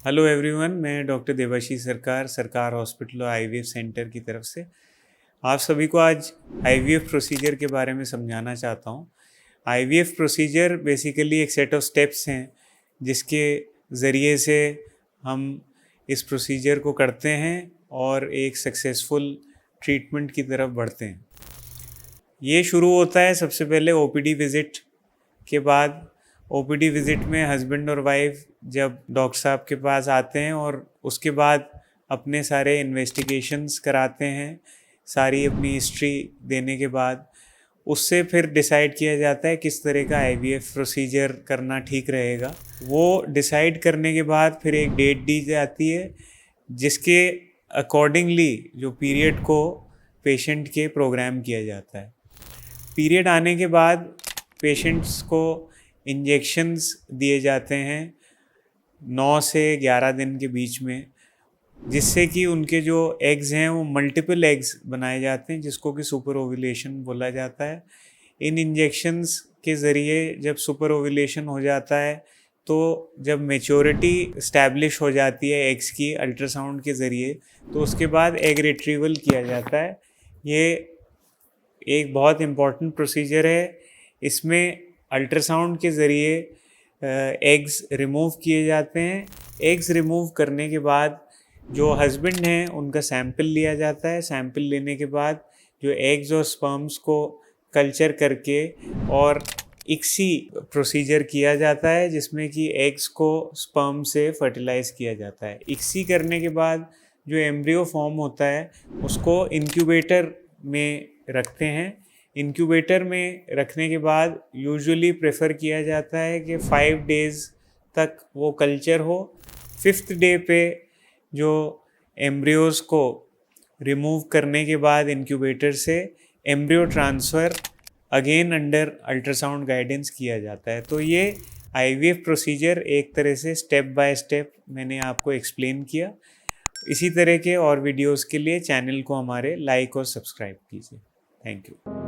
Hello everyone, मैं doctor Debashish सरकार hospital और आईवीएफ सेंटर की तरफ से आप सभी को आज आईवीएफ प्रोसीजर के बारे में समझाना चाहता हूँ। आईवीएफ प्रोसीजर बेसिकली एक सेट ऑफ स्टेप्स हैं जिसके ज़रिए से हम इस प्रोसीजर को करते हैं और एक सक्सेसफुल ट्रीटमेंट की तरफ बढ़ते हैं। ये शुरू होता है सबसे पहले ओपीडी विज़िट के बाद। ओपीडी विज़िट में हस्बैंड और वाइफ जब डॉक्टर साहब के पास आते हैं और उसके बाद अपने सारे इन्वेस्टिगेशंस कराते हैं, सारी अपनी हिस्ट्री देने के बाद उससे फिर डिसाइड किया जाता है किस तरह का आईवीएफ प्रोसीजर करना ठीक रहेगा। वो डिसाइड करने के बाद फिर एक डेट दी जाती है जिसके अकॉर्डिंगली जो पीरियड को पेशेंट के प्रोग्राम किया जाता है। पीरियड आने के बाद पेशेंट्स को इंजेक्शंस दिए जाते हैं 9 से 11 दिन के बीच में, जिससे कि उनके जो एग्स हैं वो मल्टीपल एग्स बनाए जाते हैं, जिसको कि सुपर ओव्यूलेशन बोला जाता है। इन इंजेक्शंस के ज़रिए जब सुपर ओव्यूलेशन हो जाता है तो जब मेच्योरिटी इस्टेब्लिश हो जाती है एग्स की अल्ट्रासाउंड के ज़रिए, तो उसके बाद एग रिट्रीवल किया जाता है। ये एक बहुत इम्पॉर्टेंट प्रोसीजर है। इसमें अल्ट्रासाउंड के ज़रिए एग्स रिमूव किए जाते हैं। एग्स रिमूव करने के बाद जो हस्बैंड हैं उनका सैंपल लिया जाता है। सैंपल लेने के बाद जो एग्स और स्पर्म्स को कल्चर करके और इक्सी प्रोसीजर किया जाता है, जिसमें कि एग्स को स्पर्म से फर्टिलाइज़ किया जाता है। इक्सी करने के बाद जो एम्ब्रियो फॉर्म होता है उसको इंक्यूबेटर में रखते हैं। इंक्यूबेटर में रखने के बाद यूजुअली प्रेफर किया जाता है कि 5 डेज़ तक वो कल्चर हो। 5th डे पे जो एम्ब्रियोज़ को रिमूव करने के बाद इंक्यूबेटर से embryo transfer again under ultrasound guidance किया जाता है। तो ये आईवीएफ प्रोसीजर एक तरह से स्टेप बाय स्टेप मैंने आपको एक्सप्लेन किया। इसी तरह के और वीडियोस के लिए चैनल को हमारे लाइक और सब्सक्राइब कीजिए। Thank you.